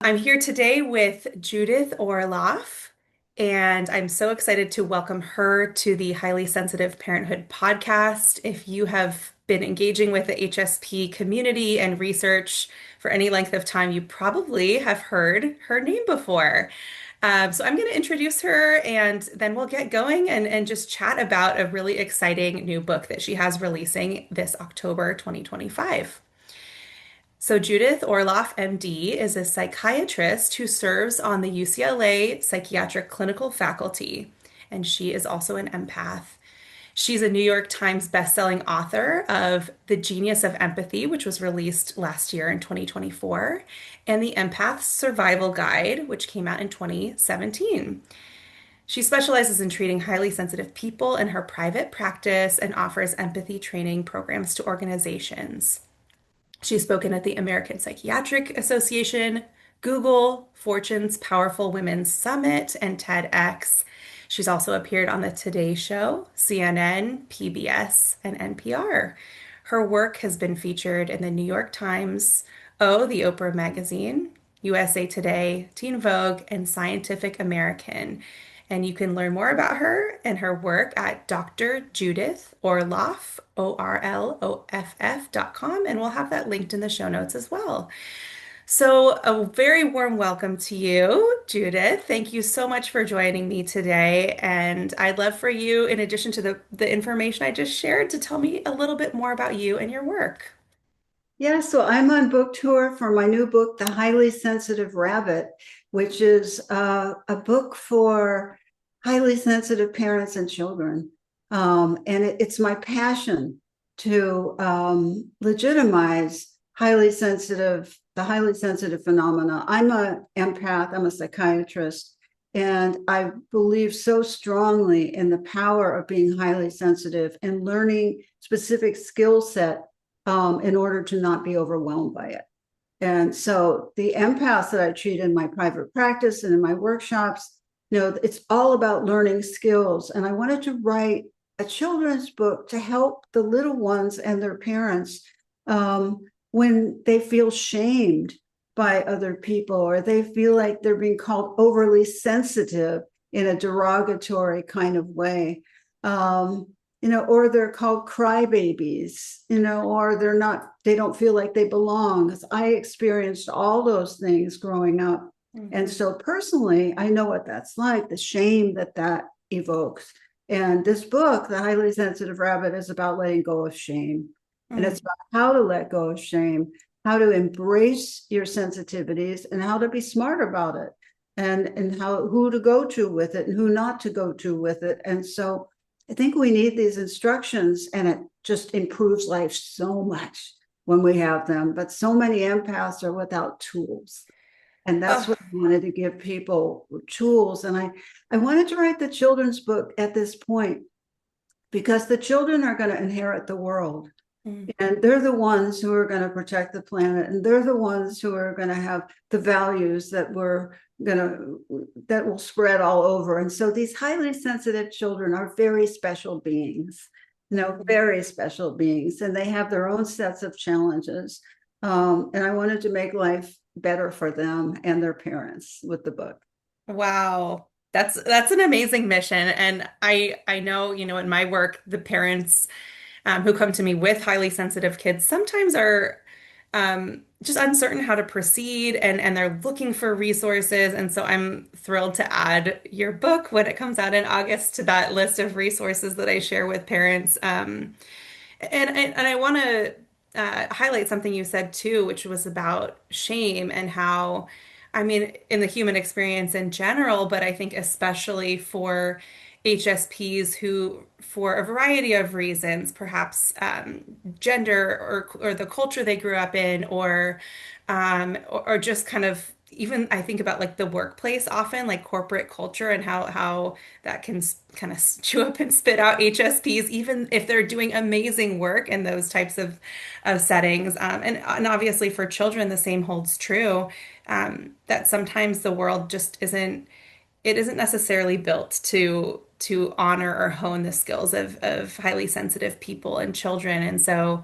I'm here today with Judith Orloff, and I'm so excited to welcome her to the Highly Sensitive Parenthood podcast. If you have been engaging with the HSP community and research for any length of time, you probably have heard her name before. So I'm going to introduce her and then we'll get going and just chat about a really exciting new book that she has releasing this October 2025. So, Judith Orloff, MD, is a psychiatrist who serves on the UCLA psychiatric clinical faculty, and she is also an empath. She's a New York Times bestselling author of The Genius of Empathy, which was released last year in 2024, and The Empath's Survival Guide, which came out in 2017. She specializes in treating highly sensitive people in her private practice and offers empathy training programs to organizations. She's spoken at the American Psychiatric Association, Google, Fortune's Powerful Women's Summit, and TEDx. She's also appeared on The Today Show, CNN, PBS, and NPR. Her work has been featured in the New York Times, the Oprah Magazine, USA Today, Teen Vogue, and Scientific American. And you can learn more about her and her work at Dr. Judith Orloff, ORLOFF.com, and we'll have that linked in the show notes as well. So, a very warm welcome to you, Judith. Thank you so much for joining me today. And I'd love for you, in addition to the information I just shared, to tell me a little bit more about you and your work. Yeah, so I'm on book tour for my new book, The Highly Sensitive Rabbit, which is a book for highly sensitive parents and children. It's my passion to legitimize the highly sensitive phenomena. I'm an empath, I'm a psychiatrist, and I believe so strongly in the power of being highly sensitive and learning specific skill set in order to not be overwhelmed by it. And so the empaths that I treat in my private practice and in my workshops, it's all about learning skills. And I wanted to write a children's book to help the little ones and their parents when they feel shamed by other people, or they feel like they're being called overly sensitive in a derogatory kind of way. Or they're called crybabies, or they don't feel like they belong. 'Cause I experienced all those things growing up. And Mhm. so personally, I know what that's like, the shame that evokes. And this book, The Highly Sensitive Rabbit, is about letting go of shame. And Mm. it's about how to let go of shame, how to embrace your sensitivities, and how to be smart about it, and who to go to with it and who not to go to with it. And so I think we need these instructions, and it just improves life so much when we have them. But so many empaths are without tools. And that's Oh, what I wanted to give people, tools. And I wanted to write the children's book at this point because the children are going to inherit the world. mm. And they're the ones who are going to protect the planet. And they're the ones who are going to have the values that will spread all over. And so these highly sensitive children are very special beings, Mhm. very special beings. And they have their own sets of challenges. And I wanted to make life better for them and their parents with the book. Wow. That's an amazing mission. And I know, in my work, the parents who come to me with highly sensitive kids sometimes are just uncertain how to proceed and they're looking for resources. And so I'm thrilled to add your book when it comes out in August to that list of resources that I share with parents. And I want to highlight something you said too, which was about shame and how, I mean, in the human experience in general, but I think especially for HSPs who, for a variety of reasons, perhaps gender or the culture they grew up in, or just kind of even I think about like the workplace often, like corporate culture and how that can kind of chew up and spit out HSPs, even if they're doing amazing work in those types of settings. And obviously for children, the same holds true, that sometimes the world just isn't necessarily built to honor or hone the skills of highly sensitive people and children. And so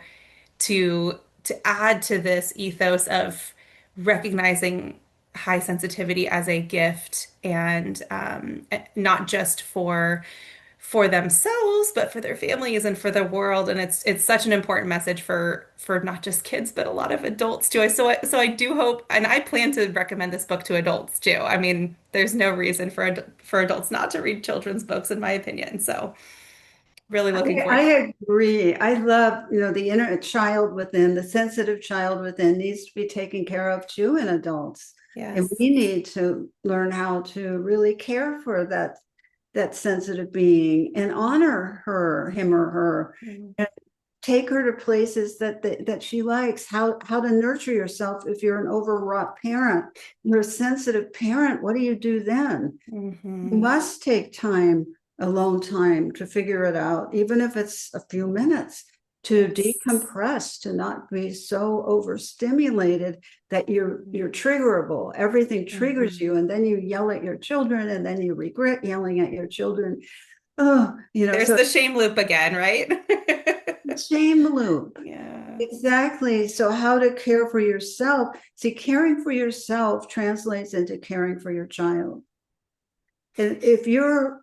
to add to this ethos of recognizing high sensitivity as a gift and not just for themselves, but for their families and for the world. And it's such an important message for not just kids, but a lot of adults too. So I do hope, and I plan to recommend this book to adults too. I mean, there's no reason for adults not to read children's books, in my opinion. So really looking forward. I agree. I love, the inner child within, the sensitive child within needs to be taken care of too in adults. And Yes. we need to learn how to really care for that sensitive being and honor him or her, Mm, and take her to places that she likes. How to nurture yourself if you're an overwrought parent, you're a sensitive parent. What do you do then? You mhm. must take time, alone time, to figure it out, even if it's a few minutes, to Yes. decompress, to not be so overstimulated that you're triggerable. Everything triggers Mhm. you, and then you yell at your children, and then you regret yelling at your children. Oh, There's so the shame loop again, right? shame loop. Yeah. Exactly. So how to care for yourself. See, caring for yourself translates into caring for your child. And if you're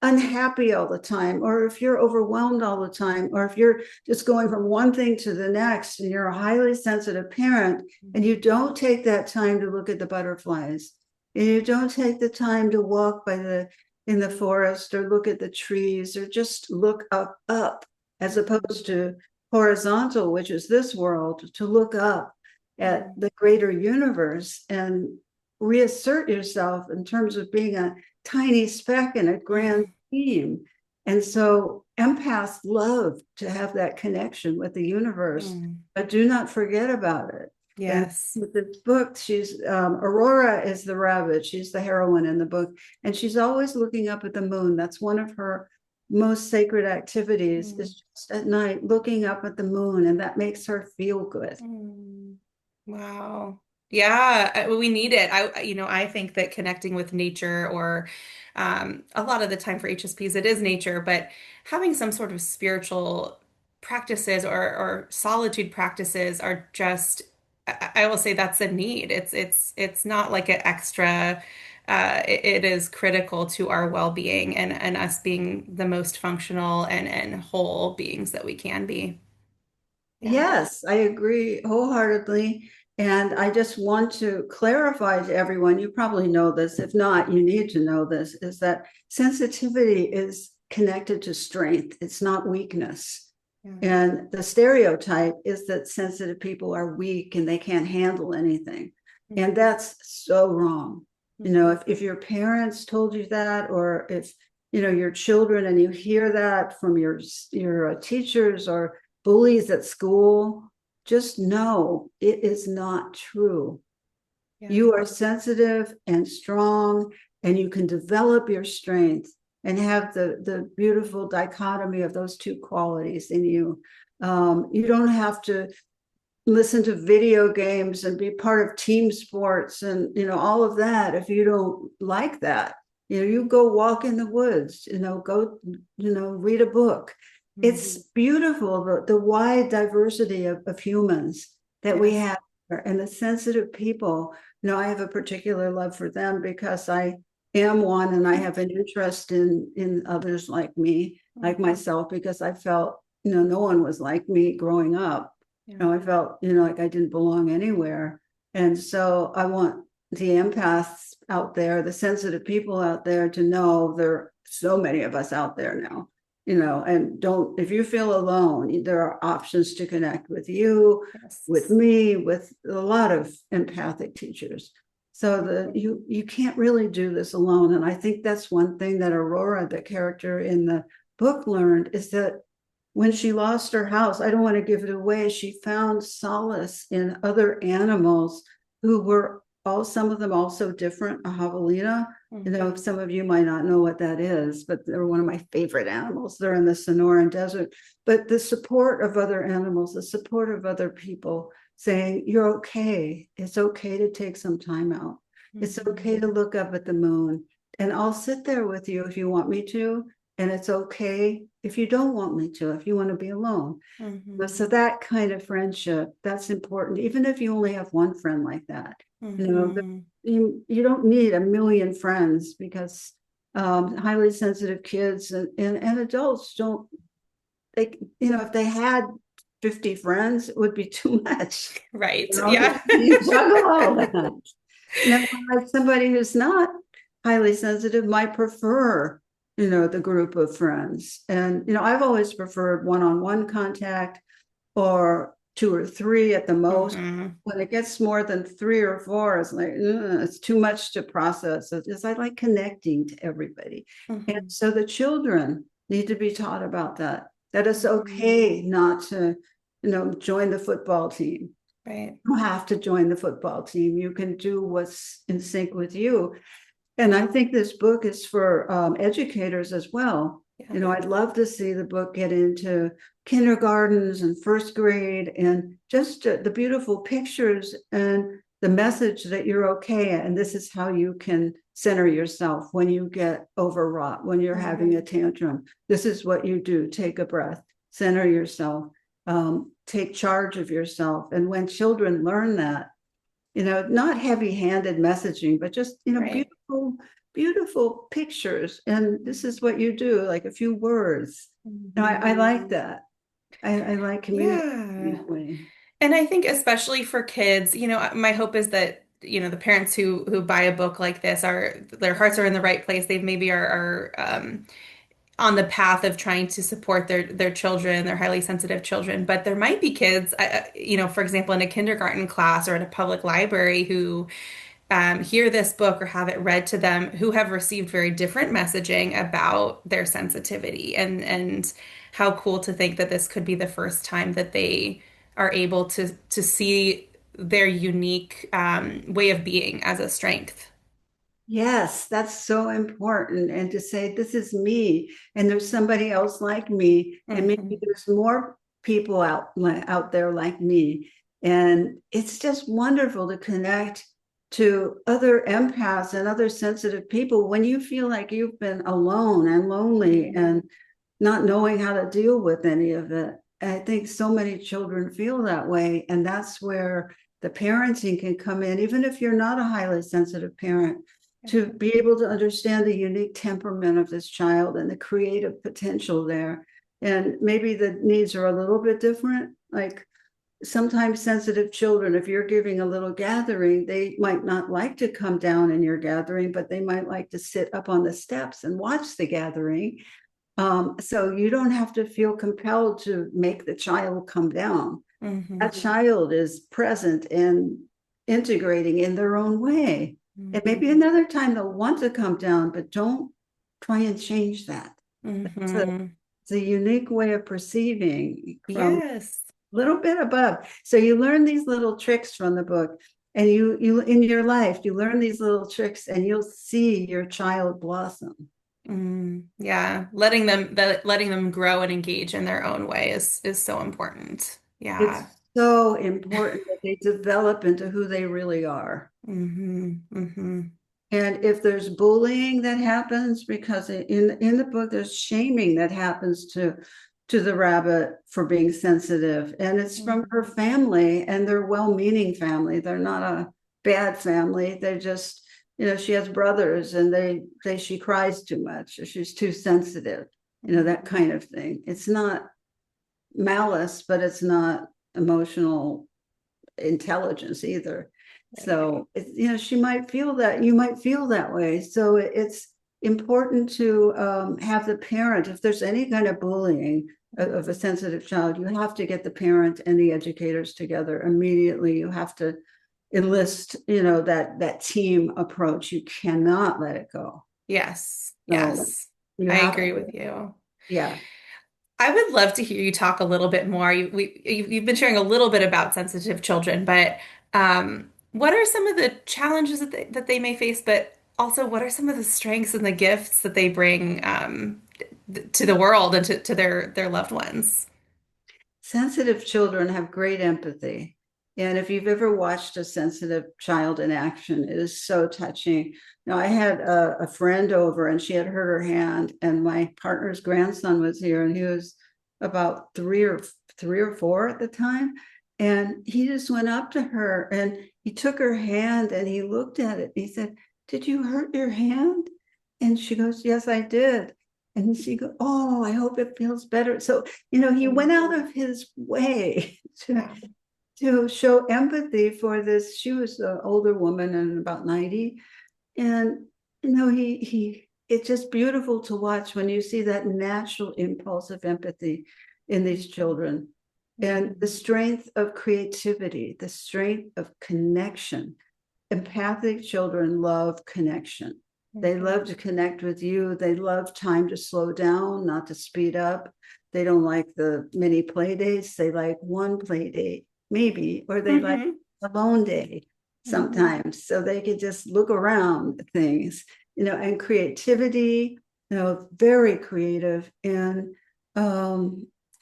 unhappy all the time, or if you're overwhelmed all the time, or if you're just going from one thing to the next, and you're a highly sensitive parent, and you don't take that time to look at the butterflies, and you don't take the time to walk in the forest, or look at the trees, or just look up, as opposed to horizontal, which is this world, to look up at Mhm. the greater universe and reassert yourself in terms of being a tiny speck in a grand scheme. And so empaths love to have that connection with the universe, Mm. but do not forget about it. And Yes. with the book, she's Aurora is the rabbit. She's the heroine in the book, and she's always looking up at the moon. That's one of her most sacred activities, Mm. is just at night looking up at the moon, and that makes her feel good. Mm. Wow. Yeah, we need it. I think that connecting with nature or a lot of the time for HSPs, it is nature, but having some sort of spiritual practices or solitude practices are just, I will say that's a need. It's not like an extra, it is critical to our well-being and us being the most functional and whole beings that we can be. Yeah. Yes, I agree wholeheartedly. And I just want to clarify to everyone, you probably know this, if not, you need to know this, is that sensitivity is connected to strength. It's not weakness. Yeah. And the stereotype is that sensitive people are weak and they can't handle anything. And Mhm. that's so wrong. Mhm. If your parents told you that, or if your children, and you hear that from your teachers or bullies at school, just know it is not true. Yeah. You are sensitive and strong, and you can develop your strength and have the beautiful dichotomy of those two qualities in you. You don't have to listen to video games and be part of team sports and all of that if you don't like that. You go walk in the woods, go read a book. It's Mhm. beautiful, the wide diversity of humans that we Yes. have here, and the sensitive people. I have a particular love for them because I am one, and I have an interest in others like me, like Mhm. myself, because I felt no one was like me growing up. Yeah. I felt, like I didn't belong anywhere. And so I want the empaths out there, the sensitive people out there, to know there are so many of us out there now, and don't, if you feel alone, there are options to connect with you, with Yes. me, with a lot of empathic teachers. So that Mhm. you can't really do this alone. And I think that's one thing that Aurora, the character in the book, learned, is that when she lost her house, I don't want to give it away, she found solace in other animals who were some of them also different. A javelina, Mhm. some of you might not know what that is, but they're one of my favorite animals. They're in the Sonoran Desert. But the support of other animals, the support of other people saying, you're okay. It's okay to take some time out. It's okay Mhm. to look up at the moon. And I'll sit there with you if you want me to, And it's okay if you don't want me to, if you want to be alone. So Hmm. that kind of friendship, that's important, even if you only have one friend like that. You know, Hmm. you don't need a million friends because highly sensitive kids and adults don't, they, if they had 50 friends, it would be too much. Right. You know, Yeah. you juggle all that. Now, like somebody who's not highly sensitive might prefer, the group of friends. And, I've always preferred one-on-one contact or two or three at the most. Hmm. When it gets more than three or four, it's like, it's too much to process. It's, I like connecting to everybody. And Hmm. so the children need to be taught about that, that it's Hmm. okay not to, join the football team. Right. You have to join the football team. You can do what's in sync with you. And I think this book is for educators as well. Yeah. I'd love to see the book get into kindergartens and first grade, and just the beautiful pictures and the message that you're okay. And this is how you can center yourself when you get overwrought, when you're having a Hmm. tantrum. This is what you do. Take a breath, center yourself, take charge of yourself. And when children learn that, not heavy-handed messaging, but just, Right. beautiful, beautiful pictures. And this is what you do, like a few words. I Hmm. like that. I like communicating Yeah. that way. And I think especially for kids, my hope is that, the parents who buy a book like this are their hearts are in the right place. They maybe are on the path of trying to support their children, their highly sensitive children. But there might be kids, for example, in a kindergarten class or in a public library who hear this book or have it read to them who have received very different messaging about their sensitivity and how cool to think that this could be the first time that they are able to see their unique way of being as a strength. Yes, that's so important. And to say, this is me, and there's somebody else like me, and maybe Hmm. there's more people out there like me. And it's just wonderful to connect to other empaths and other sensitive people when you feel like you've been alone and lonely Hmm. and not knowing how to deal with any of it. I think so many children feel that way. And that's where the parenting can come in, even if you're not a highly sensitive parent, to be able to understand the unique temperament of this child and the creative potential there. And maybe the needs are a little bit different. Like sometimes sensitive children, if you're giving a little gathering, they might not like to come down in your gathering, but they might like to sit up on the steps and watch the gathering. So you don't have to feel compelled to make the child come down. That Hmm. child is present and integrating in their own way. And maybe Hmm. another time they'll want to come down, but don't try and change that. It's a, Hmm. it's a unique way of perceiving from Yes. a little bit above. So you learn these little tricks from the book, and you in your life, you learn these little tricks and you'll see your child blossom. Yeah, letting them grow and engage in their own way is so important. Yeah. It's so important that they develop into who they really are. Hmm. Hmm. And if there's bullying that happens, because in the book there's shaming that happens to the rabbit for being sensitive, and it's from her Hmm. family, and they're well-meaning family. They're not a bad family. They just, she has brothers, and she cries too much, or she's too sensitive, that Hmm. kind of thing. It's not malice, but it's not emotional intelligence either. Right. So she might feel that, you might feel that way. So it's important to have the parent, if there's any kind of bullying of a sensitive child, you have to get the parent and the educators together immediately. You have to enlist, that team approach. You cannot let it go. Yes. So Yes. you I have agree to, with you. yeah. I would love to hear you talk a little bit more. You've been sharing a little bit about sensitive children, but what are some of the challenges that they may face, but also what are some of the strengths and the gifts that they bring to the world and to their loved ones? Sensitive children have great empathy. And if you've ever watched a sensitive child in action, it is so touching. Now, I had a friend over and she had hurt her hand, and my partner's grandson was here, and he was about three or four at the time. And he just went up to her and he took her hand and he looked at it. He said, "Did you hurt your hand?" And she goes, "Yes, I did." And she goes, "Oh, I hope it feels better." So, he went out of his way to Yeah. show empathy for this. She was an older woman and about 90. And, it's just beautiful to watch when you see that natural impulse of empathy in these children and the strength of creativity, the strength of connection. Empathic children love connection. They love to connect with you. They love time to slow down, not to speed up. They don't like the many play dates. They like one play date, maybe, or they like Mhm. a lone day Mhm. sometimes, so they can just look around things, and creativity, very creative and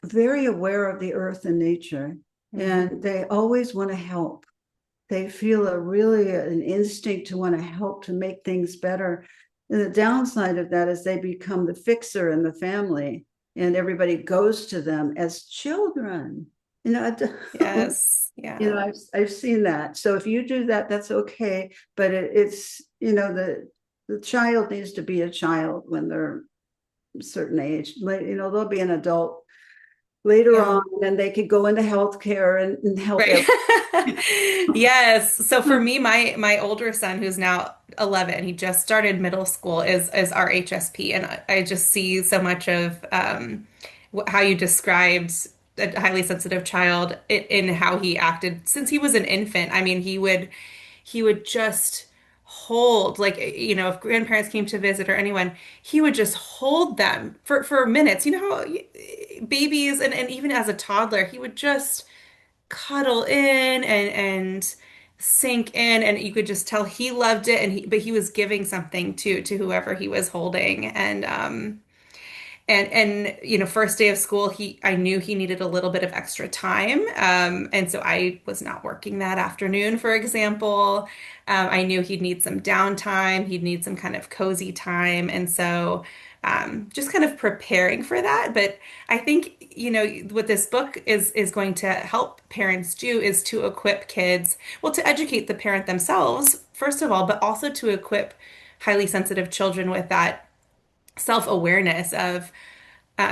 very aware of the earth and nature. Mhm. And they always want to help. They feel an instinct to want to help to make things better. And the downside of that is they become the fixer in the family, and everybody goes to them as children. You know, Yes. Yeah. I've seen that. So if you do that, that's okay. But it's the child needs to be a child when they're a certain age. Like, they'll be an adult later Yeah. on, and they could go into healthcare and help Right. everyone. Yes. So for me, my older son, who's now 11, he just started middle school, is our HSP, and I just see so much of how you described a highly sensitive child in how he acted since he was an infant. I mean, he would just hold, like, if grandparents came to visit or anyone, he would just hold them for minutes. You know how babies and even as a toddler, he would just cuddle in and sink in, and you could just tell he loved it, but he was giving something to whoever he was holding. And first day of school, I knew he needed a little bit of extra time. And so I was not working that afternoon, for example. I knew he'd need some downtime, he'd need some kind of cozy time. And so just kind of preparing for that. But I think, what this book is going to help parents do is to equip kids, well, to educate the parent themselves, first of all, but also to equip highly sensitive children with that self-awareness of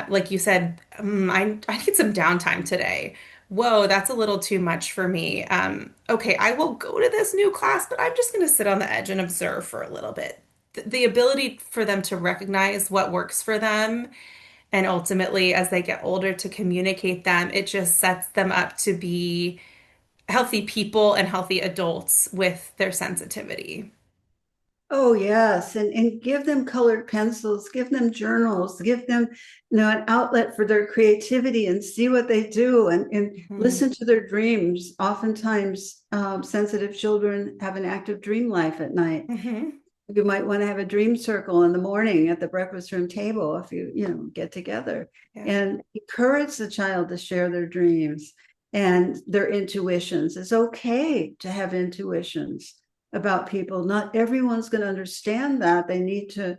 like you said, I need some downtime today. Whoa, that's a little too much for me. Okay, I will go to this new class, but I'm just going to sit on the edge and observe for a little bit. The ability for them to recognize what works for them, and ultimately, as they get older, to communicate them, it just sets them up to be healthy people and healthy adults with their sensitivity. Oh, yes. And give them colored pencils, give them journals, give them, an outlet for their creativity, and see what they do, and Mhm. listen to their dreams. Oftentimes, sensitive children have an active dream life at night. Mhm. You might want to have a dream circle in the morning at the breakfast room table if you get together, Yeah, and encourage the child to share their dreams and their intuitions. It's okay to have intuitions about people. Not everyone's going to understand that. They need to,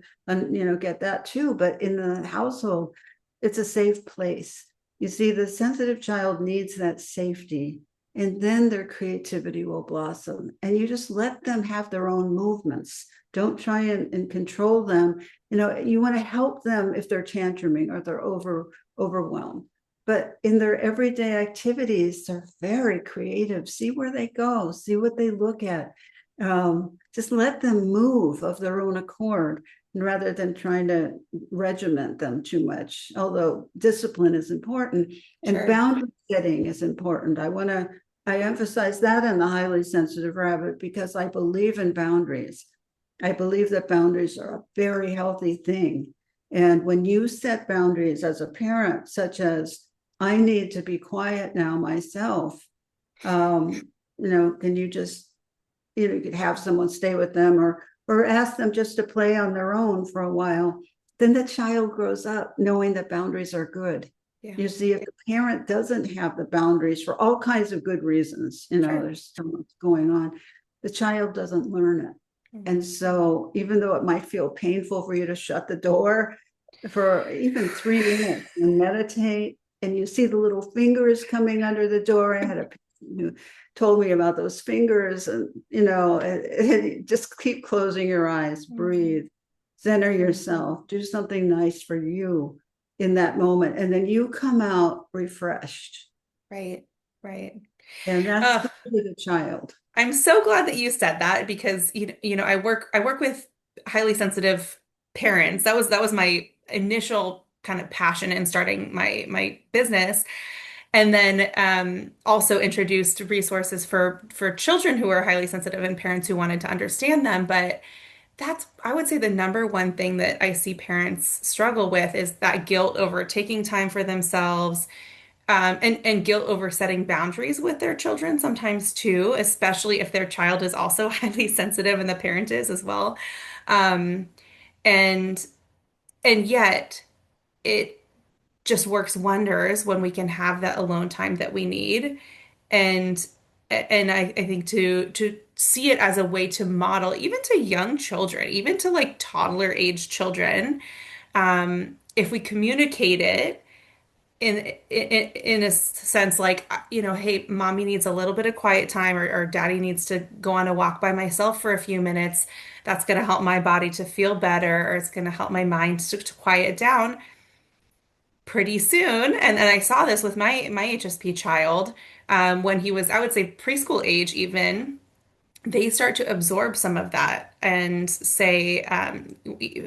get that too. But in the household, it's a safe place. You see, the sensitive child needs that safety, and then their creativity will blossom. And you just let them have their own movements. Don't try and control them. You want to help them if they're tantruming or they're overwhelmed. But in their everyday activities, they're very creative. See where they go, see what they look at. Just let them move of their own accord, rather than trying to regiment them too much. Although discipline is important and sure. boundary setting is important. I emphasize that in the highly sensitive rabbit because I believe in boundaries. I believe that boundaries are a very healthy thing. And when you set boundaries as a parent, such as, I need to be quiet now myself, um, can you just, you could have someone stay with them, or ask them just to play on their own for a while. Then the child grows up knowing that boundaries are good. Yeah. You see, if the parent doesn't have the boundaries for all kinds of good reasons, Sure. there's so much going on, the child doesn't learn it. And Mhm. so, even though it might feel painful for you to shut the door for even 3 minutes and meditate, and you see the little fingers coming under the door, I had a patient who told me about those fingers, and just keep closing your eyes, Mhm. breathe, center yourself, do something nice for you in that moment, and then you come out refreshed, Right. Right. and that's Uh, good with a child. I'm so glad that you said that because I work with highly sensitive parents. That was my initial kind of passion in starting my business. And then also introduced resources for children who are highly sensitive and parents who wanted to understand them. But that's, I would say, the number one thing that I see parents struggle with is that guilt over taking time for themselves, and guilt over setting boundaries with their children sometimes too, especially if their child is also highly sensitive and the parent is as well. Um, and and yet it just works wonders when we can have that alone time that we need. And I think to see it as a way to model even to young children, even to like toddler age children, if we communicate it in a sense like, hey, mommy needs a little bit of quiet time, or daddy needs to go on a walk by myself for a few minutes. That's going to help my body to feel better, or it's going to help my mind to quiet down pretty soon. And I saw this with my HSP child, when he was, I would say, preschool age even. They start to absorb some of that and say,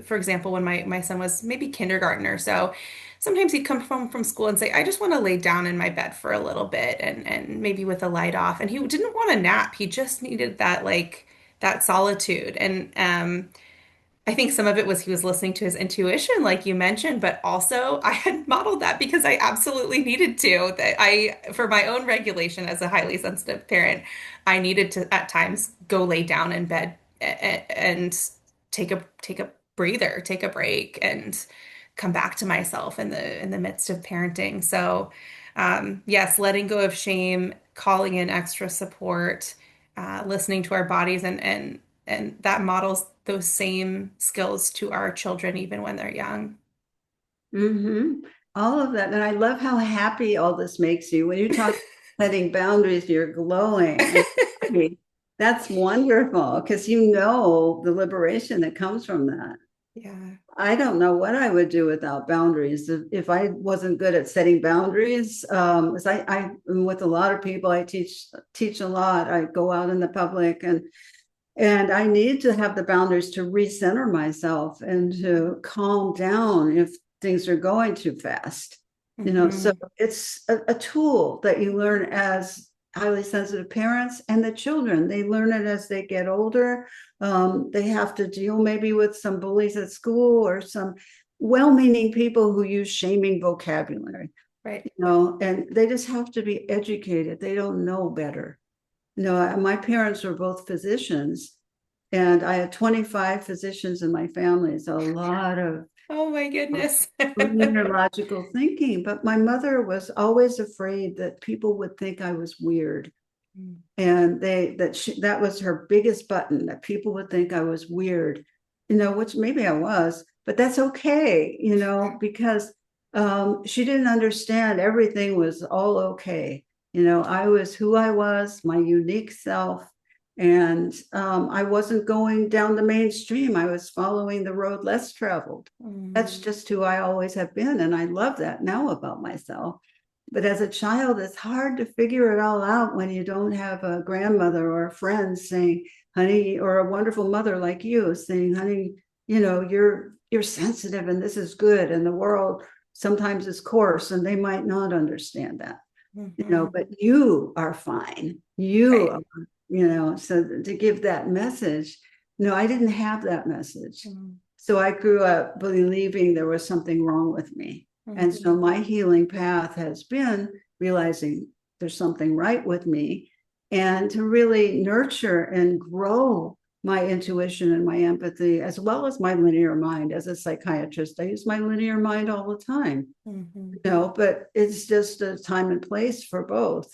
for example, when my son was maybe kindergarten or so, sometimes he'd come home from school and say, I just want to lay down in my bed for a little bit, and maybe with the light off. And he didn't want a nap. He just needed that, like, that solitude. And I think some of it was he was listening to his intuition, like you mentioned, but also I had modeled that because I absolutely needed to. For my own regulation as a highly sensitive parent, I needed to at times go lay down in bed and take a breather, take a break, and come back to myself in the midst of parenting. So, yes, letting go of shame, calling in extra support, listening to our bodies, and that models those same skills to our children even when they're young. Mm-hmm. All of that. And I love how happy all this makes you. When you talk setting boundaries, you're glowing and happy. That's wonderful because you know the liberation that comes from that. Yeah. I don't know what I would do without boundaries. If I wasn't good at setting boundaries, as I'm with a lot of people, I teach a lot. I go out in the public, and I need to have the boundaries to recenter myself and to calm down if things are going too fast. So Hmm. it's a tool that you learn as highly sensitive parents, and the children, they learn it as they get older. They have to deal maybe with some bullies at school or some well-meaning people who use shaming vocabulary, Right. and they just have to be educated. They don't know better. My parents were both physicians, and I had 25 physicians in my family. So a lot of Oh my goodness. neurological thinking. But my mother was always afraid that people would think I was weird. And that was her biggest button, that people would think I was weird, which maybe I was, but that's okay, because she didn't understand everything was all okay. I was who I was, my unique self, and I wasn't going down the mainstream. I was following the road less traveled. That's Mm. just who I always have been, and I love that now about myself. But as a child, it's hard to figure it all out when you don't have a grandmother or a friend saying, honey, or a wonderful mother like you saying, honey, you're sensitive and this is good. And the world sometimes is coarse and they might not understand that, Mhm. but you are fine. You Right. are, so to give that message, no, I didn't have that message. Mm. So I grew up believing there was something wrong with me. And so Mhm. my healing path has been realizing there's something right with me, and to really nurture and grow my intuition and my empathy, as well as my linear mind. As a psychiatrist, I use my linear mind all the time, Mhm. but it's just a time and place for both.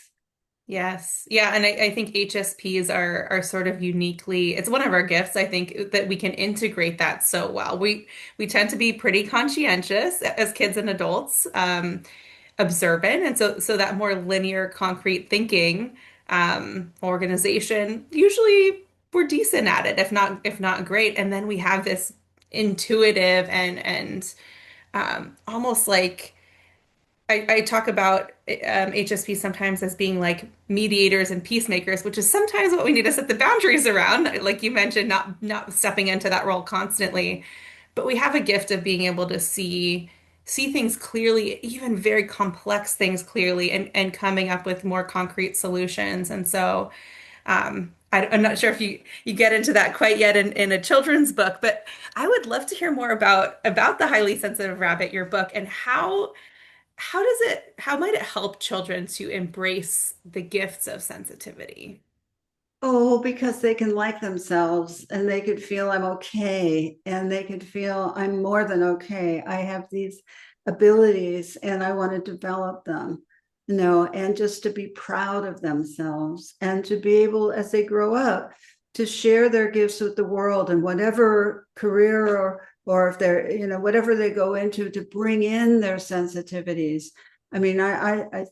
Yes. Yeah. And I think HSPs are sort of uniquely, it's one of our gifts, I think, that we can integrate that so well. We tend to be pretty conscientious as kids and adults, observant. And so that more linear, concrete thinking, organization, usually we're decent at it, if not great. And then we have this intuitive and almost like I talk about HSP sometimes as being like mediators and peacemakers, which is sometimes what we need to set the boundaries around. Like you mentioned, not stepping into that role constantly, but we have a gift of being able to see things clearly, even very complex things clearly, and coming up with more concrete solutions. And so I'm not sure if you get into that quite yet in a children's book, but I would love to hear more about the highly sensitive rabbit, your book, and how might it help children to embrace the gifts of sensitivity? Oh, because they can like themselves and they could feel I'm okay and they could feel I'm more than okay. I have these abilities and I want to develop them, and just to be proud of themselves and to be able, as they grow up, to share their gifts with the world and whatever career or if they're, whatever they go into, to bring in their sensitivities. I mean, I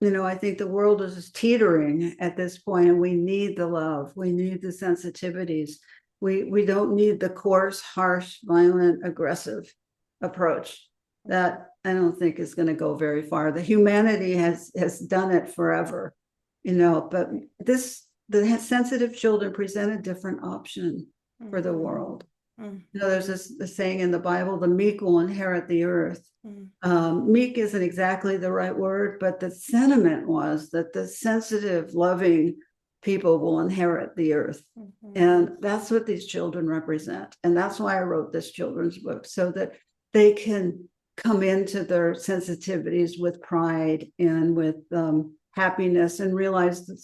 think the world is teetering at this point, and we need the love. We need the sensitivities. We don't need the coarse, harsh, violent, aggressive approach. That I don't think is going to go very far. The humanity has done it forever, but the sensitive children present a different option for the Mhm. world. Mhm. There's this saying in the Bible, the meek will inherit the earth. Meek isn't exactly the right word, but the sentiment was that the sensitive, loving people will inherit the earth. Mhm. And that's what these children represent. And that's why I wrote this children's book, so that they can come into their sensitivities with pride and with happiness and realize that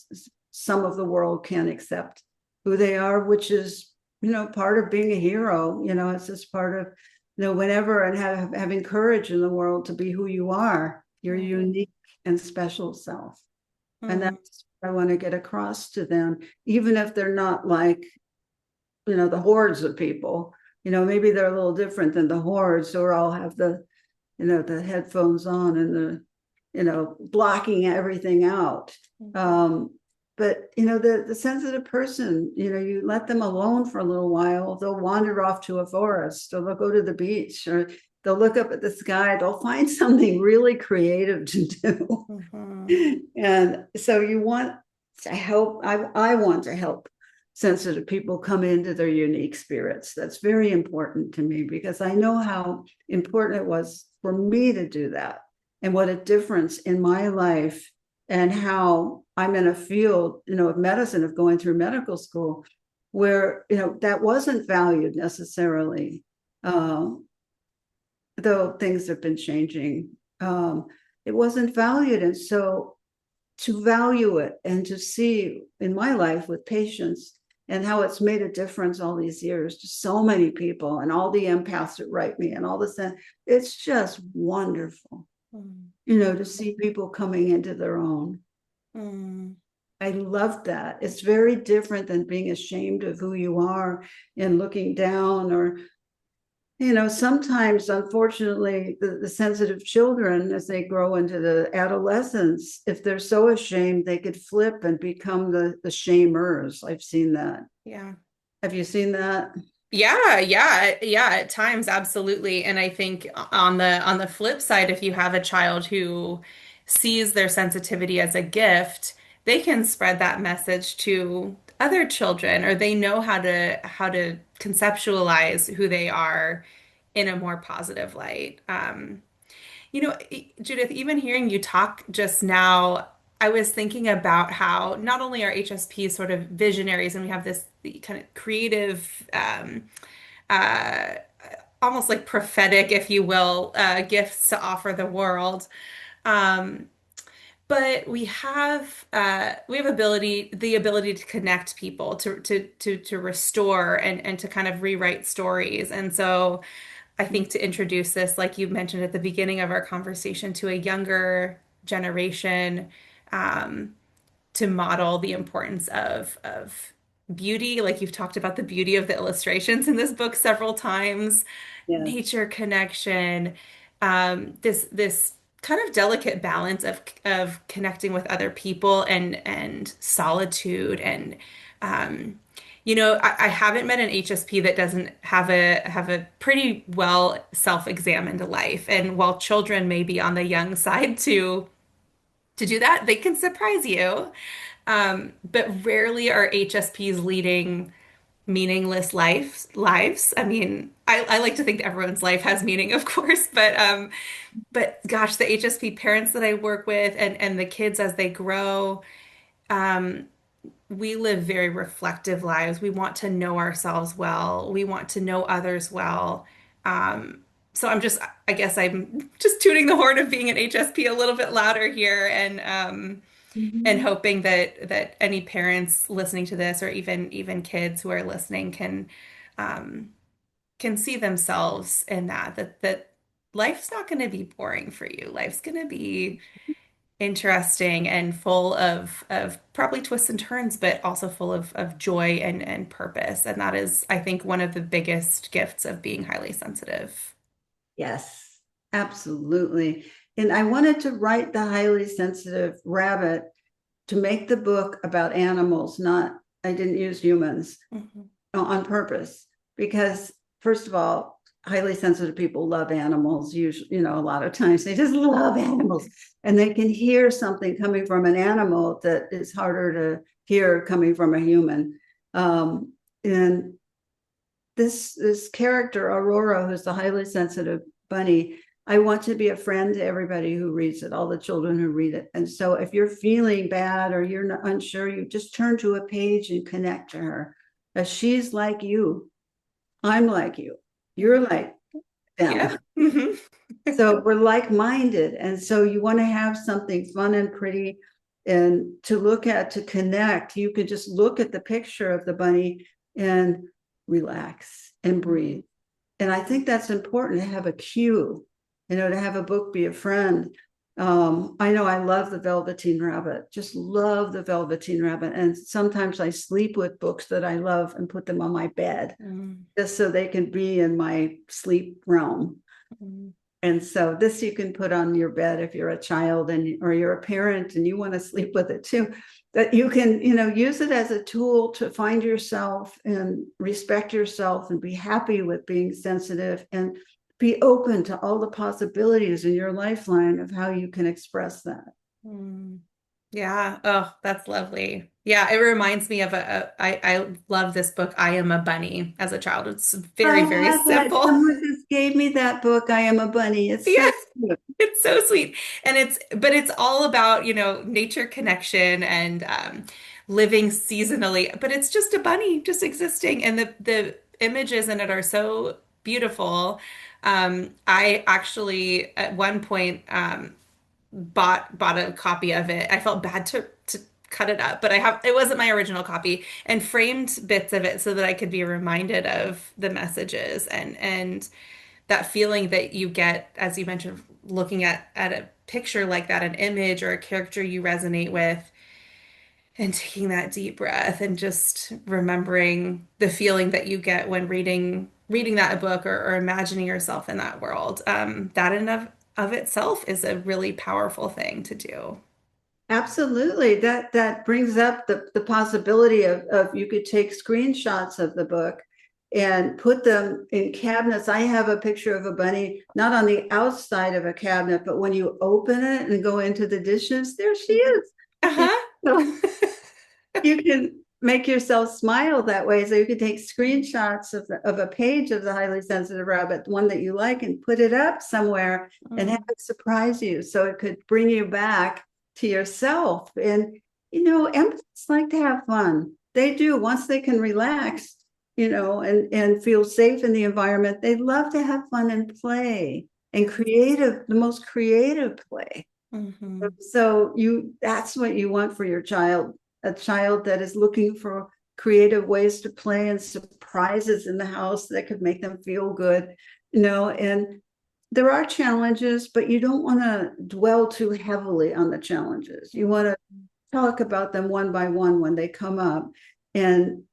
some of the world can accept who they are, which is, part of being a hero. It's just part of, whenever, and having courage in the world to be who you are, your Mhm. unique and special self. And Mhm. that's what I want to get across to them, even if they're not like, the hordes of people. Maybe they're a little different than the hordes, or all have the headphones on and blocking everything out. Mhm. But the sensitive person, you let them alone for a little while, they'll wander off to a forest, or they'll go to the beach, or they'll look up at the sky, they'll find something really creative to do. Mhm. And so you want to help, I want to help sensitive people come into their unique spirits. That's very important to me, because I know how important it was for me to do that, and what a difference in my life, and how I'm in a field, of medicine, of going through medical school, where, that wasn't valued necessarily. Um, though things have been changing, it wasn't valued. And so to value it and to see in my life with patients, and how it's made a difference all these years to so many people, and all the empaths that write me, and all this, it's just wonderful, to Mhm. see people coming into their own. Mhm. I love that. It's very different than being ashamed of who you are and looking down, or sometimes, unfortunately, the sensitive children, as they grow into the adolescence, if they're so ashamed, they could flip and become the shamers. I've seen that. Yeah. Have you seen that? Yeah, at times, absolutely. And I think on the flip side, if you have a child who sees their sensitivity as a gift, they can spread that message to other children, or they know how to conceptualize who they are in a more positive light. Judith, even hearing you talk just now, I was thinking about how not only are HSPs sort of visionaries, and we have this kind of creative, uh, almost like prophetic, if you will, gifts to offer the world. Um, but we have the ability to connect people, to restore and to kind of rewrite stories. And so I think to introduce this, like you mentioned at the beginning of our conversation, to a younger generation, um, to model the importance of beauty. Like you've talked about the beauty of the illustrations in this book several times, Yes. nature connection, this kind of delicate balance of connecting with other people and solitude and I haven't met an HSP that doesn't have a pretty well self-examined life. And while children may be on the young side to do that, they can surprise you. But rarely are HSPs leading meaningless lives. I mean, I like to think that everyone's life has meaning, of course, but gosh, the HSP parents that I work with and the kids as they grow, um, we live very reflective lives. We want to know ourselves well. We want to know others well. Um, so I guess I'm just tuning the horn of being an HSP a little bit louder here and Mhm. hoping that any parents listening to this or even kids who are listening um, can see themselves in that life's not going to be boring for you. Life's going to be interesting and full of probably twists and turns, but also full of joy and purpose. And that is, I think, one of the biggest gifts of being highly sensitive. Yes, absolutely. And I wanted to write The Highly Sensitive Rabbit to make the book about animals, not, I didn't use humans Mhm. on purpose, because first of all, highly sensitive people love animals. Usually, a lot of times they just love animals, and they can hear something coming from an animal that is harder to hear coming from a human. And this character Aurora, who's the highly sensitive bunny, I want to be a friend to everybody who reads it, all the children who read it. And so if you're feeling bad or you're not unsure, you just turn to a page and connect to her, as she's like you, I'm like you, you're like them. Yeah. Hmm. So we're like-minded, and so you want to have something fun and pretty and to look at, to connect. You could just look at the picture of the bunny and relax and breathe. And I think that's important, to have a cue, to have a book be a friend. I know I love the Velveteen Rabbit, just love the Velveteen Rabbit. And sometimes I sleep with books that I love and put them on my bed Mm-hmm. just so they can be in my sleep realm. And so this you can put on your bed if you're a child and or you're a parent and you want to sleep with it too. That you can, use it as a tool to find yourself and respect yourself and be happy with being sensitive and be open to all the possibilities in your lifeline of how you can express that. Mm. Yeah. Oh, that's lovely. Yeah, it reminds me of I love this book, I Am a Bunny, as a child. It's I very, very have that. simple. Someone just gave me that book, I Am a Bunny. It's Yeah, so cute. it's so sweet. And but it's all about, nature connection and living seasonally. But it's just a bunny just existing. And the images in it are so beautiful. I actually at one point bought a copy of it. I felt bad to cut it up, but it wasn't my original copy and framed bits of it so that I could be reminded of the messages and that feeling that you get, as you mentioned, looking at a picture like that, an image or a character you resonate with, and taking that deep breath and just remembering the feeling that you get when reading that book or imagining yourself in that world. That in of itself is a really powerful thing to do. Absolutely. That brings up the possibility of you could take screenshots of the book and put them in cabinets. I have a picture of a bunny, not on the outside of a cabinet, but when you open it and go into the dishes, there she is. So Uh-huh. you can make yourself smile that way. So you can take screenshots of a page of the highly sensitive rabbit, one that you like, and put it up somewhere and have Mm, it surprise you. So it could bring you back to yourself. And, empaths like to have fun. They do. Once they can relax, and feel safe in the environment, they love to have fun and play and the most creative play. Hmm. So that's what you want for your child, a child that is looking for creative ways to play and surprises in the house that could make them feel good, and there are challenges, but you don't want to dwell too heavily on the challenges. You want to talk about them one by one when they come up, and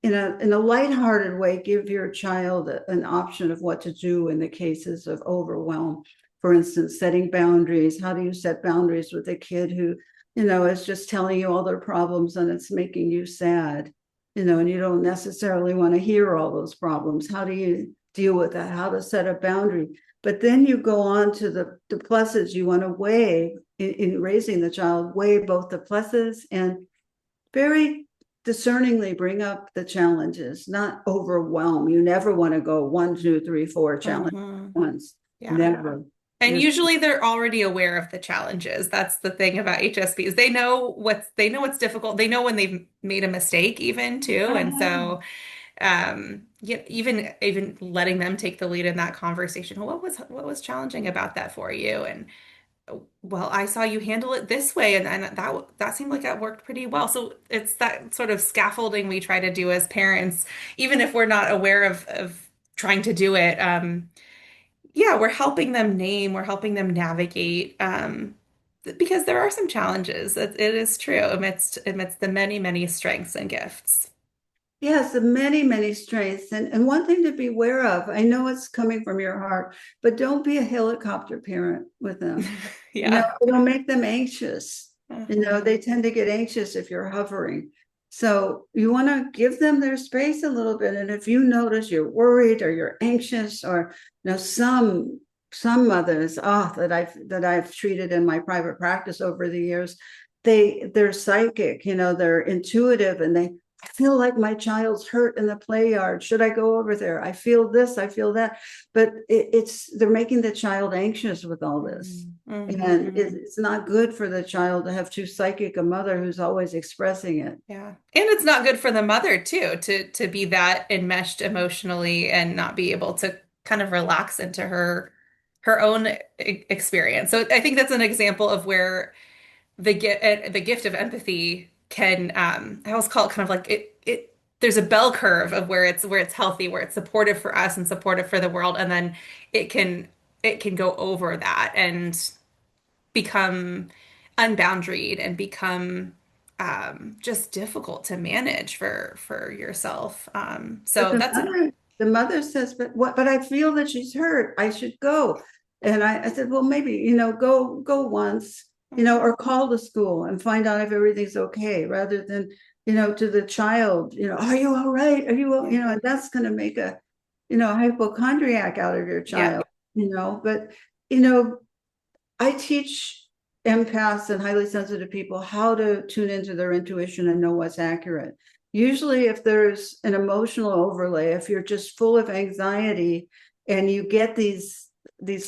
in a lighthearted way, give your child an option of what to do in the cases of overwhelm. For instance, setting boundaries. How do you set boundaries with a kid who, is just telling you all their problems and it's making you sad, and you don't necessarily want to hear all those problems. How do you deal with that? How to set a boundary? But then you go on to the pluses. You want to weigh in raising the child, weigh both the pluses and very discerningly bring up the challenges, not overwhelm. You never want to go 1, 2, 3, 4 challenge Hmm. once. Yeah. Never. And You're, usually they're already aware of the challenges. That's the thing about HSPs. They know what's difficult. They know when they've made a mistake even too. And so yeah, even letting them take the lead in that conversation. Well, what was challenging about that for you? And well, I saw you handle it this way, and that seemed like that worked pretty well. So it's that sort of scaffolding we try to do as parents, even if we're not aware of trying to do it. Yeah, we're helping them navigate, because there are some challenges. It is true amidst the many, many strengths and gifts. yes, the many, many strengths. And one thing to be aware of, I know it's coming from your heart, but don't be a helicopter parent with them. Yeah. It'll make them anxious. Uh-huh. They tend to get anxious if you're hovering. So you want to give them their space a little bit. And if you notice you're worried or you're anxious, or some mothers, that I've treated in my private practice over the years, they're psychic, they're intuitive, and I feel like my child's hurt in the play yard. Should I go over there? I feel this, I feel that. But they're making the child anxious with all this. And Mm-hmm. it's not good for the child to have too psychic a mother who's always expressing it. Yeah. And it's not good for the mother too, to be that enmeshed emotionally and not be able to kind of relax into her own experience. So I think that's an example of where the gift of empathy can, I always call it kind of like it there's a bell curve of where it's healthy, where it's supportive for us and supportive for the world, and then it can it can go over that and become unboundaried and become, just difficult to manage for yourself. But So that's an the mother says, but I feel that she's hurt. I should go. And I said, well, maybe, go once, or call the school and find out if everything's okay, rather than, to the child, are you all right? Are you, and that's going to make a hypochondriac out of your yeah. child, but, you know, I teach empaths and highly sensitive people how to tune into their intuition and know what's accurate. Usually, if there's an emotional overlay, if you're just full of anxiety and you get these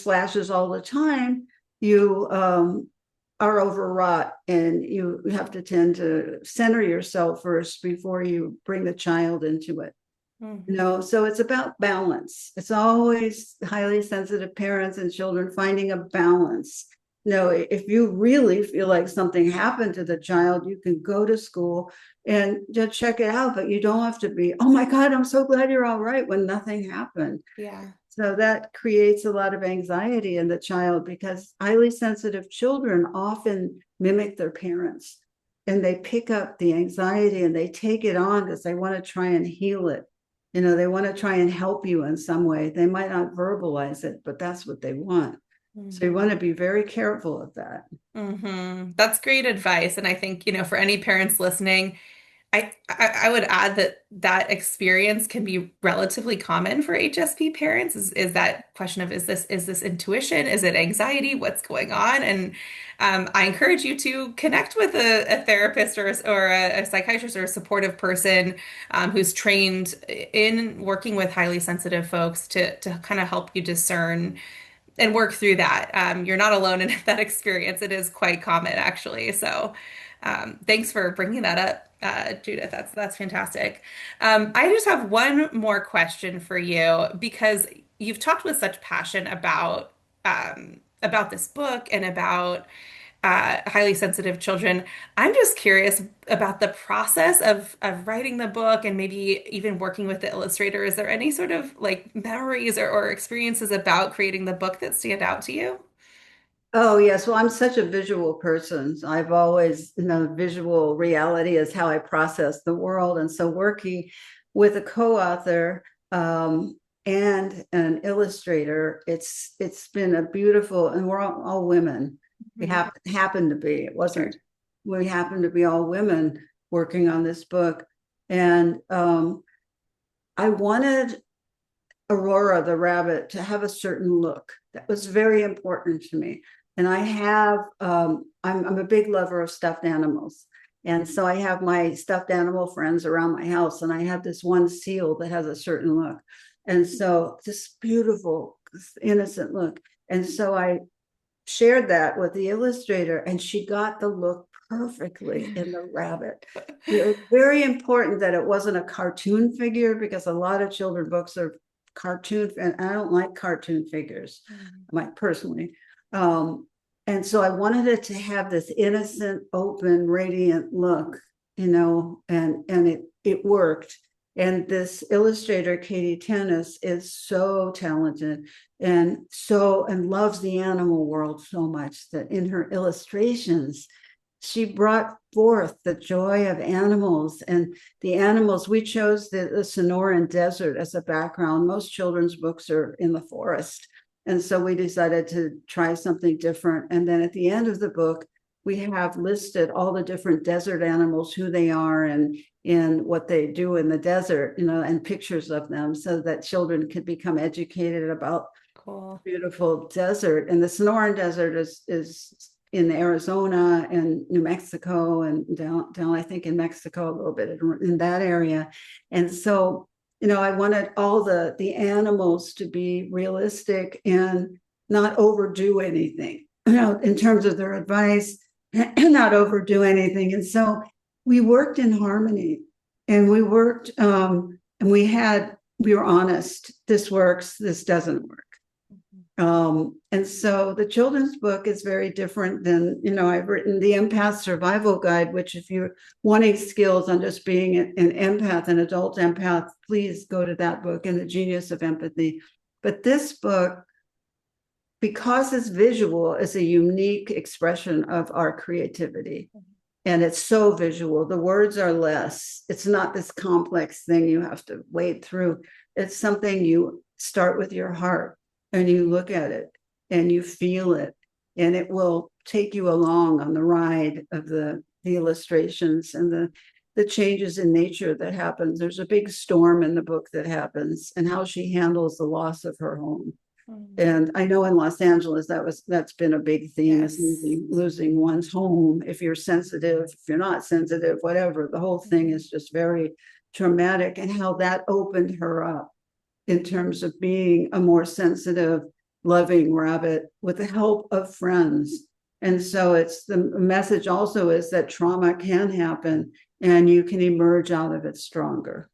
flashes all the time, you are overwrought, and you have to tend to center yourself first before you bring the child into it. Hmm. So it's about balance. It's always highly sensitive parents and children finding a balance. If you really feel like something happened to the child, you can go to school and just check it out, but you don't have to be, oh my God, I'm so glad you're all right, when nothing happened. Yeah. So that creates a lot of anxiety in the child, because highly sensitive children often mimic their parents, and they pick up the anxiety and they take it on because they want to try and heal it. They want to try and help you in some way. They might not verbalize it, but that's what they want. So you want to be very careful of that. That's great advice. And I think, for any parents listening, I would add that experience can be relatively common for HSP parents, is that question of, is this intuition? Is it anxiety? What's going on? And I encourage you to connect with a therapist or a psychiatrist or a supportive person, who's trained in working with highly sensitive folks to kind of help you discern and work through that. You're not alone in that experience. It is quite common, actually. So, thanks for bringing that up, Judith. That's fantastic. I just have one more question for you, because you've talked with such passion about, about this book and about highly sensitive children. I'm just curious about the process of writing the book and maybe even working with the illustrator. Is there any sort of like memories or experiences about creating the book that stand out to you? Oh, yes. Well, I'm such a visual person. So I've always, visual reality is how I process the world. And so working with a co-author and an illustrator, it's been a beautiful, and we're all women. We Mhm. happen to be. It Sure. wasn't, we happened to be all women working on this book. And I wanted Aurora the rabbit to have a certain look. That was very important to me. And I'm a big lover of stuffed animals. And so I have my stuffed animal friends around my house, and I have this one seal that has a certain look. And so this beautiful, innocent look. And so I shared that with the illustrator, and she got the look perfectly in the rabbit. It was very important that it wasn't a cartoon figure, because a lot of children books are cartoon, and I don't like cartoon figures, like personally. Um, and so I wanted it to have this innocent, open, radiant look, and it worked. And this illustrator, Katie Tennis, is so talented and loves the animal world so much that in her illustrations, she brought forth the joy of animals. And the animals, we chose the Sonoran Desert as a background. Most children's books are in the forest. And so we decided to try something different. And then at the end of the book, we have listed all the different desert animals, who they are, and what they do in the desert, and pictures of them, so that children could become educated about Cool. beautiful desert. And the Sonoran Desert is in Arizona and New Mexico, and down I think in Mexico a little bit in that area. And so, I wanted all the animals to be realistic and not overdo anything, in terms of their advice, not overdo anything. And so we worked in harmony, and we worked, and we were honest. This works, this doesn't work. And so the children's book is very different than, I've written the Empath Survival Guide, which if you're wanting skills on just being an empath, an adult empath, please go to that book, and The Genius of Empathy. But this book, because it's visual, is a unique expression of our creativity. And it's so visual. The words are less. It's not this complex thing you have to wade through. It's something you start with your heart, and you look at it and you feel it, and it will take you along on the ride of the illustrations and the changes in nature that happens. There's a big storm in the book that happens, and how she handles the loss of her home. Mm. And I know in Los Angeles that's been a big theme, is Yes. losing one's home. If you're sensitive, if you're not sensitive, whatever, the whole thing is just very traumatic. And how that opened her up in terms of being a more sensitive, loving rabbit with the help of friends. And so it's the message also is that trauma can happen, and you can emerge out of it stronger.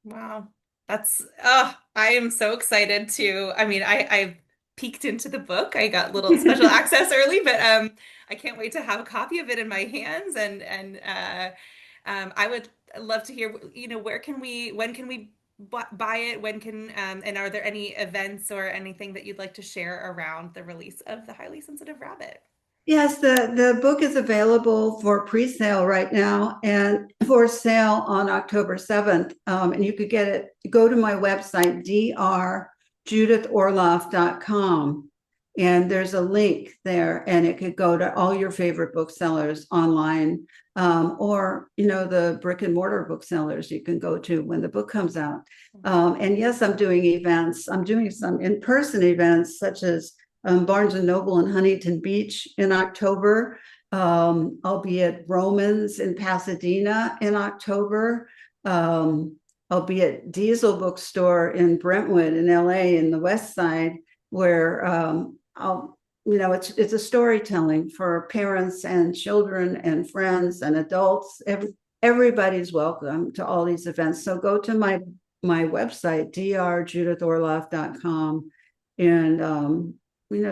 Wow. I am so excited to, I peeked into the book. I got little special access early, but I can't wait to have a copy of it in my hands and I would love to hear, when can we buy it? And are there any events or anything that you'd like to share around the release of The Highly Sensitive Rabbit? Yes, the book is available for pre-sale right now and for sale on October 7th. And you could get it, go to my website, drjudithorloff.com. And there's a link there, and it could go to all your favorite booksellers online, or, the brick and mortar booksellers you can go to when the book comes out. And yes, I'm doing events. I'm doing some in-person events, such as Barnes and Noble in Huntington Beach in October. I'll be at Romans in Pasadena in October. I'll be at Diesel Bookstore in Brentwood in LA in the West Side, where it's a storytelling for parents and children and friends and adults. Everybody's welcome to all these events. So go to my website, drjudithorloff.com, and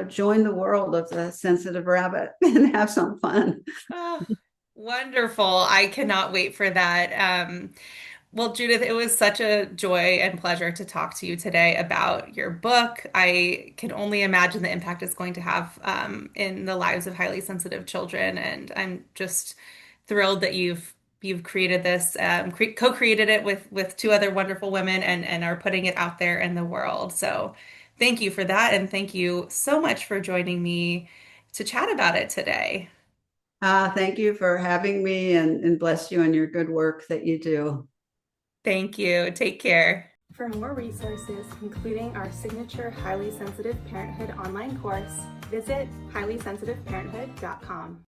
join the world of the sensitive rabbit and have some fun. Oh, wonderful. I cannot wait for that. Well, Judith, it was such a joy and pleasure to talk to you today about your book. I can only imagine the impact it's going to have in the lives of highly sensitive children, and I'm just thrilled that you've created this, co-created it with two other wonderful women, and are putting it out there in the world. So, thank you for that, and thank you so much for joining me to chat about it today. Thank you for having me and bless you on your good work that you do. Thank you. Take care. For more resources, including our signature Highly Sensitive Parenthood online course, visit highlysensitiveparenthood.com.